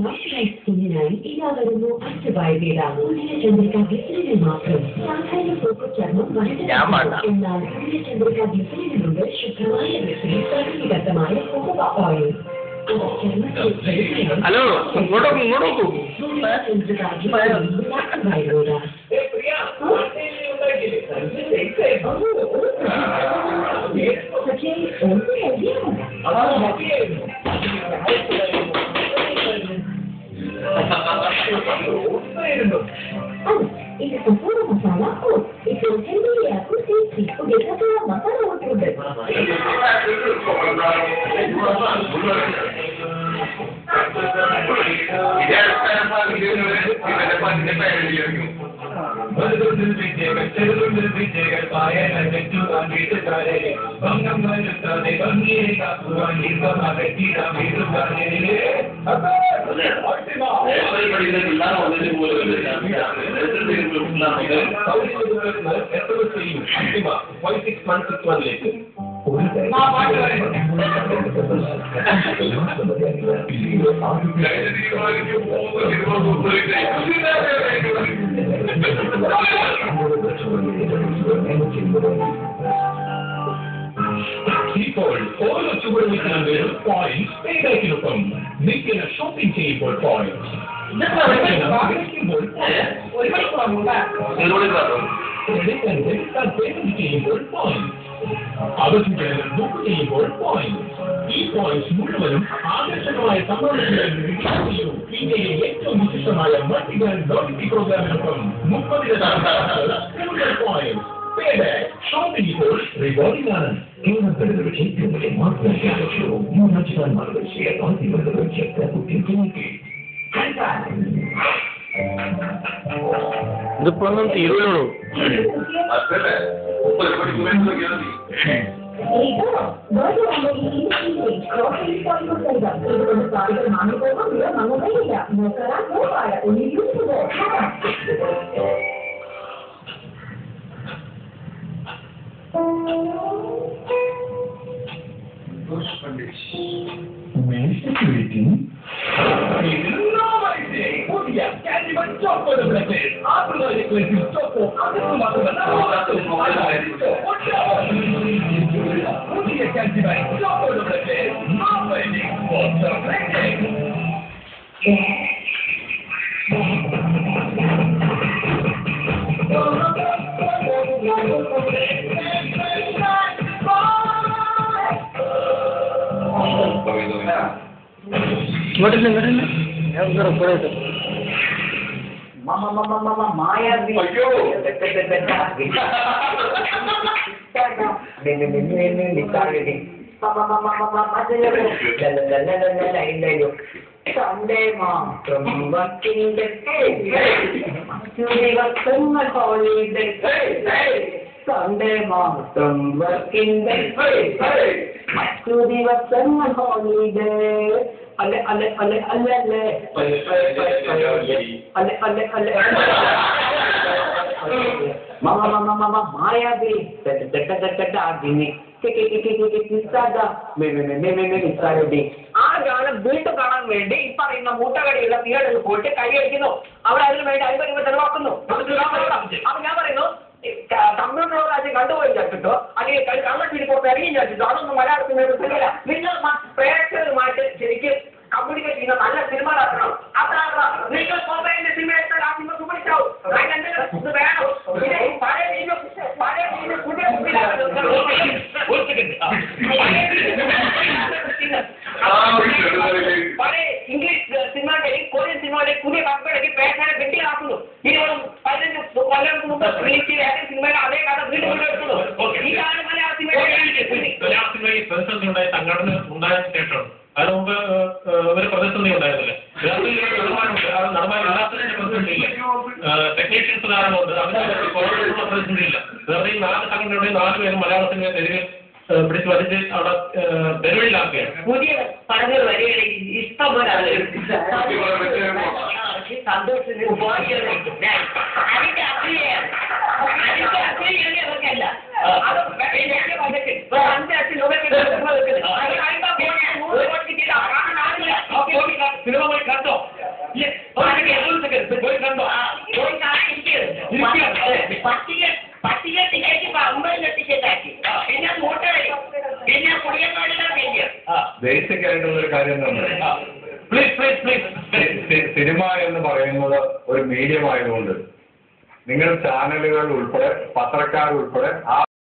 Moisturise സ്കിന്നിനായി ഇതാ വരുന്നു അഷ്ടബായതീര പുതിയ ചന്ദ്രിക ഗ്ലിസറിനിൽ മാത്രം. സാധാരണ സോപ്പ് ചർമ്മം വളരെ എന്നാൽ പുതിയ ചന്ദ്രിക ഗ്ലിസറിനിലുണ്ട് ശുദ്ധമായ ഗ്ലിസറിൻ പ്രകൃതിദത്തമായ കുക്കുബ ഓയിൽ. ഹലോ ഇങ്ങോട്ട് ಇದು ಸಂಪೂರ್ಣ ಮಸಾಲ ಇದು ಹೆಲ್ದಿ ಹಾಗೂ ಟೇಸ್ಟಿ ಬೇಕಾದ ಮಸಾಲ ಹೊರಟುಂಟು. ഇപ്പോൾ ഓരോ ചുവടുവയ്ക്കുന്ന പോയിന്റ് പേരാക്കിനൊപ്പം നിൽക്കുന്ന ഷോപ്പിംഗ് ചെയ്യുമ്പോൾ പോയിന്റ് ചെയ്യുമ്പോൾ പോയിന്റ് അവധികൾ ബുക്ക് ചെയ്യുമ്പോൾ പോയിന്റ്. ഈ പോയിന്റ്സ് മുഴുവനും ആകർഷകമായ സമ്മാനങ്ങളിൽ ഇന്ത്യയിലെ ഏറ്റവും വിശിഷ്ടമായ മൾട്ടി ബ്രാൻഡ് ലോയൽറ്റി പ്രോഗ്രാമിനൊപ്പം 30 പോയിന്റ് ഷോപ്പിംഗ് ഇപ്പോൾ റിവാർഡിംഗ് ആണ്. ഇതിപ്പൊന്നും തീരുള്ളൂ. Sunday മാത്രം working day, ദിവസം holiday, Sunday മാത്രം working day, മറ്റു ദിവസം holiday. അല്ലെ അല്ലെ അല്ലെ അല്ലെ അല്ലെ അല്ലെ അല്ലെ അല്ലെ മായാവി ആ ഗാനം വീണ്ടും കാണാൻ വേണ്ടി ഈ പറയുന്ന മൂട്ടകടിയുള്ള തിയേറ്ററിൽ പോയിട്ട് കൈയടിക്കുന്നു. അവിടെ അതിനു വേണ്ടി 50 രൂപ ചെലവാക്കുന്നു. അപ്പൊ ഞാൻ പറയുന്നു കമ്പ്യൂട്ടർ രാജ്യം കണ്ടുപോയി ചാച്ചിട്ടോ അല്ലെങ്കിൽ കമ്പ്യൂട്ടർ പുറത്ത് ഇറങ്ങി ചാച്ചിട്ടോ അതൊന്നും മലയാളത്തിൽ നിർമ്മിച്ചില്ല. നിങ്ങൾ പ്രേക്ഷകരുമായിട്ട് ശരിക്കും കമ്മ്യൂണിക്കേറ്റ് ചെയ്യുന്ന നല്ല സിനിമ നടത്തണം. അതാണ് നിങ്ങൾ മൊബൈലിന്റെ സിനിമ എടുത്താൽ ആ സിനിമ സുഖിച്ചാവും. ഇത് വേണം. പഴയ പുതിയ പഴയ ഇംഗ്ലീഷ് സിനിമയുടെയും കൊറിയൻ സിനിമയുടെയും പുതിയ കമ്പനിക്ക് പേശാനെ വെട്ടിയാക്കുന്നു. ഇനിയും 15 കൊല്ലങ്ങൾക്ക് മുമ്പ് സിനിമയുടെ അതേ കഥ വീണ്ടും എടുക്കുന്നു. ഈ കാലം മലയാള സിനിമയിൽ സംഘടന ഉണ്ടായതിനു ശേഷം അതിന് മുമ്പ് ഒരു പ്രതിസന്ധി ഉണ്ടായിരുന്നില്ല. നടന്മാരില്ലാത്തതിന്റെ പ്രതിസന്ധിയില്ല, ടെക്നീഷ്യൻസ് കാരണമുണ്ട്, അതിന് കുറവുള്ള പ്രതിസന്ധിയില്ല. വെറുതെ ഈ 4 സംഘടനയുടെയും 4 പേരും മലയാള സിനിമയെ തെരുവിൽ പിടിച്ച് വലിച്ച് അവിടെ തെരുവിലാക്കുകയാണ്. പുതിയ പടങ്ങൾ വരികയാണെങ്കിൽ ഇഷ്ടംപോലെ സന്തോഷത്തിന് സിനിമ പോയി കണ്ടോ? പട്ടിക ടിക്കറ്റ് 50 ടിക്കറ്റ് ആക്കി. പിന്നെ കൂട്ടുകാരി പിന്നെ കുടിയന്മാരുടെ പേര് ബേസിക് ആയിട്ടുള്ള ഒരു കാര്യം തന്നെ. സിനിമ എന്ന് പറയുന്നത് ഒരു മീഡിയം ആയതുകൊണ്ട് നിങ്ങൾ ചാനലുകൾ ഉൾപ്പെടെ പത്രക്കാർ ഉൾപ്പെടെ ആ